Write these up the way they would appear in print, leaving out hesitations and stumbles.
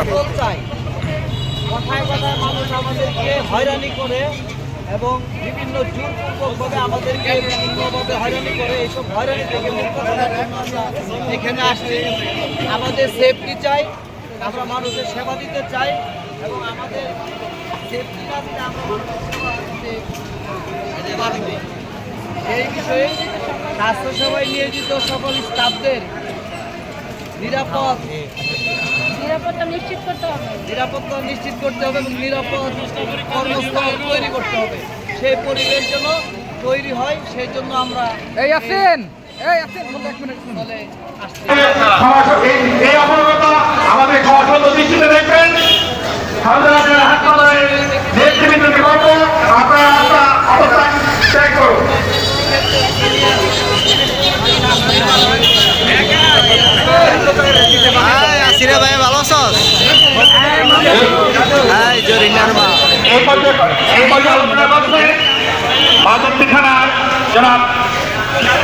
বদল চাই। কথায় কথায় মানুষ আমাদেরকে হয়রানি করে এবং বিভিন্ন জোরপূর্বকভাবে আমাদেরকে বিভিন্নভাবে হয়রানি করে। এইসব হয়রানি থেকে মুক্ত করার জন্য আমরা এখানে আসছি। আমাদের সেফটি চাই, আমরা মানুষের সেবা দিতে চাই এবং আমাদের সেফটি না দিলে আমরা মানুষের সেবা দিতে পারব। এই বিষয়ে স্বাস্থ্যসেবায় নিয়োজিত সকল স্টাফদের নিরাপত্তা নিশ্চিত করতে হবে এবং নিরাপদ কর্মস্থল তৈরি করতে হবে। সেই পরিবেশ যেন তৈরি হয়, সেই জন্য আমরা আমাদের দৃষ্টিতে দেখবেন। আসিরে ভাই ভালো আছস? মাধবদী থানার জনাব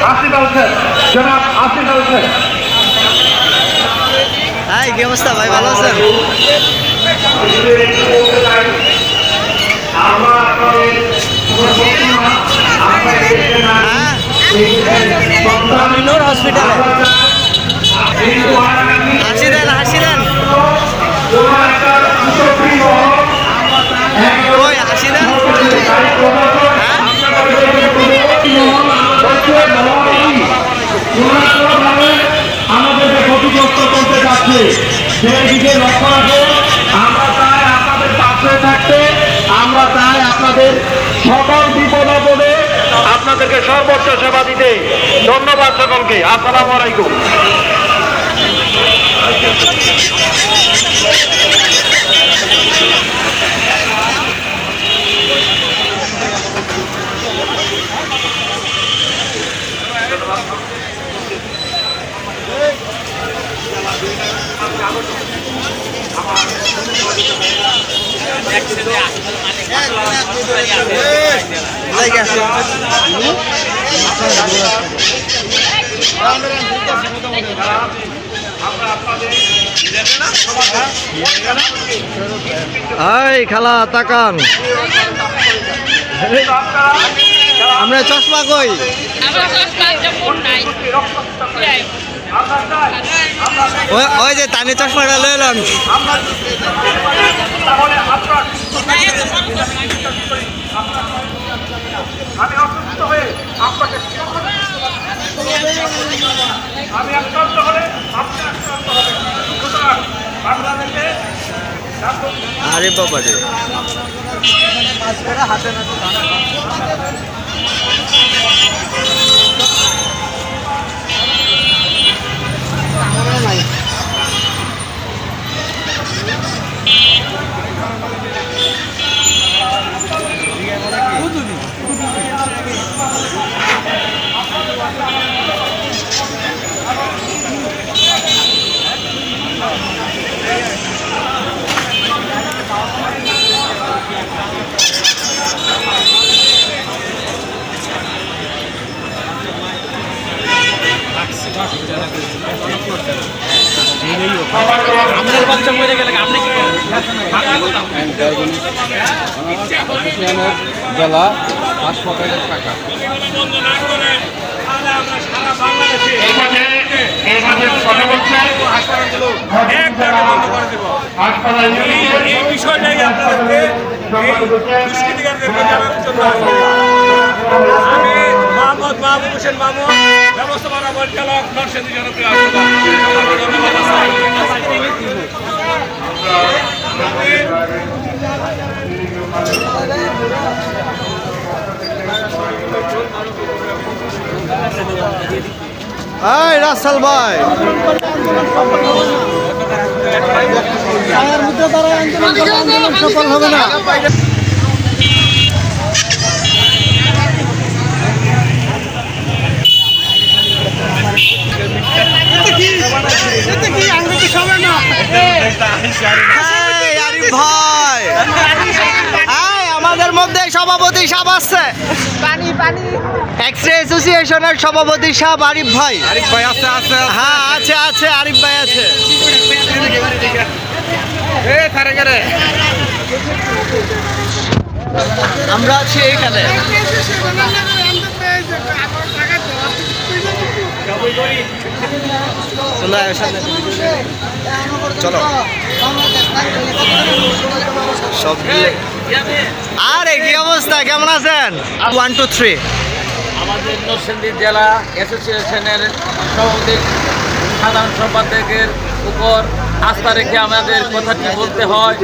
আসিফ হোসেন, হাই, কি অবস্থা ভাই, ভালো আছেন? নূর হসপিটালে হাসি দেন ওই হাসি দেন। আমাদেরকে ক্ষতিগ্রস্ত করতে যাচ্ছে, সেই দিকে লক্ষ্য রাখে। আমরা চাই আপনাদের পাশে থাকতে, আমরা চাই আপনাদের সকল বিপদ আপদে আপনাদেরকে সর্বোচ্চ সেবা দিতে। ধন্যবাদ সকলকে। আসসালামু আলাইকুম। খালা তাকান, আমরা চশমা কই? ওই যে তানি চশমাটা লয়ে এলাম। আমি অসুস্থ হয়ে আপনাকে আমি আক্রান্ত হলে আপনি আক্রান্ত হবেন। সুতরাং বাংলাদেশে আরে বাবা রে, হাতে আমাদের বাচ্চা মরে গেলে আপনি কি করেন? জেলা হাসপাতালের টাকা এই বিষয়টাই আপনাদেরকে দুষ্কৃতিকারদের জানানোর জন্য আমি মোহাম্মদ মাহবুব হোসেন মামুন, ব্যবস্থাপনা পরিচালক, নরসিংদী জনপ্রিয় হাসপাতাল। রাসেল ভাই, আন্দোলন সফল হবে না। ভাই আমাদের মধ্যে সভাপতি সাহেব আছে, এক্স-রে অ্যাসোসিয়েশনের সভাপতি সাহেব আরিফ ভাই। আছে হ্যাঁ আছে, আরিফ ভাই আছে। আমরা আছি এইখানে। চলো সব মিলে। আরে কি অবস্থা, কেমন আছেন? 1 2 3 আমাদের নরসিংদী জেলা অ্যাসোসিয়েশনের সভাপতি সাধারণ সম্পাদকের উপর আস্থা রেখে আমাদের কথাটি বলতে হয়।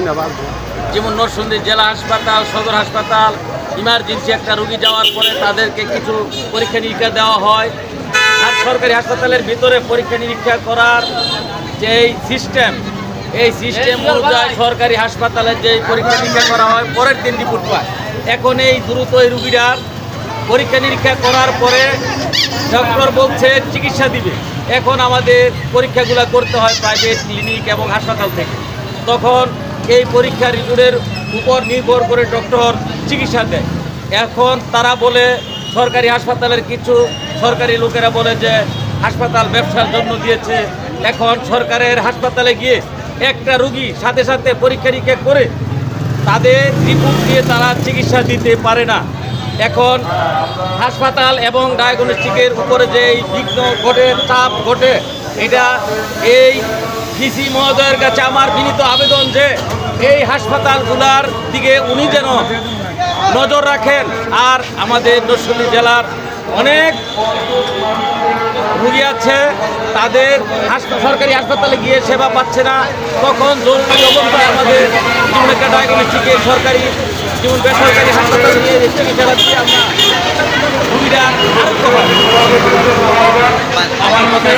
যেমন নরসিংদী জেলা হাসপাতাল, সদর হাসপাতাল, ইমার্জেন্সি একটা রুগী যাওয়ার পরে তাদেরকে কিছু পরীক্ষা নিরীক্ষা দেওয়া হয়। আর সরকারি হাসপাতালের ভিতরে পরীক্ষা নিরীক্ষা করার যেই সিস্টেম, এই সিস্টেম অনুযায়ী সরকারি হাসপাতালে যে পরীক্ষা নিরীক্ষা করা হয় পরের দিন রিপোর্ট পায়। এখন এই দ্রুত এই রুগীটার পরীক্ষা নিরীক্ষা করার পরে ডক্টর বলছে চিকিৎসা দিবে। এখন আমাদের পরীক্ষাগুলো করতে হয় প্রাইভেট ক্লিনিক এবং হাসপাতাল থেকে। তখন এই পরীক্ষা রিপোর্টের উপর নির্ভর করে ডক্টর চিকিৎসা দেয়। এখন তারা বলে সরকারি হাসপাতালের কিছু সরকারি লোকেরা বলে যে হাসপাতাল ব্যবসার জন্য দিয়েছে। এখন সরকারের হাসপাতালে গিয়ে একটা রুগী সাথে সাথে পরীক্ষা নিরীক্ষা করে তাদের রিপোর্ট দিয়ে তারা চিকিৎসা দিতে পারে না। এখন হাসপাতাল এবং ডায়াগনস্টিকের উপরে যে বিঘ্ন ঘটে, চাপ ঘটে, এটা এই ডিসি মহোদয়ের কাছে আমার বিনীত আবেদন যে এই হাসপাতালগুলোর দিকে উনি যেন নজর রাখেন। আর আমাদের নরসিংদী জেলার অনেক রুগী আছে, তাদের সরকারি হাসপাতালে গিয়ে সেবা পাচ্ছে না। তখন জরুরি অবস্থায় আমাদের যেমন একটা ডায়াগনস্টিকে সরকারি যেমন বেসরকারি হাসপাতালে নিয়ে চিকিৎসা দিয়ে আমরা রুগীরা আরোগ্য হয়। আমার মতে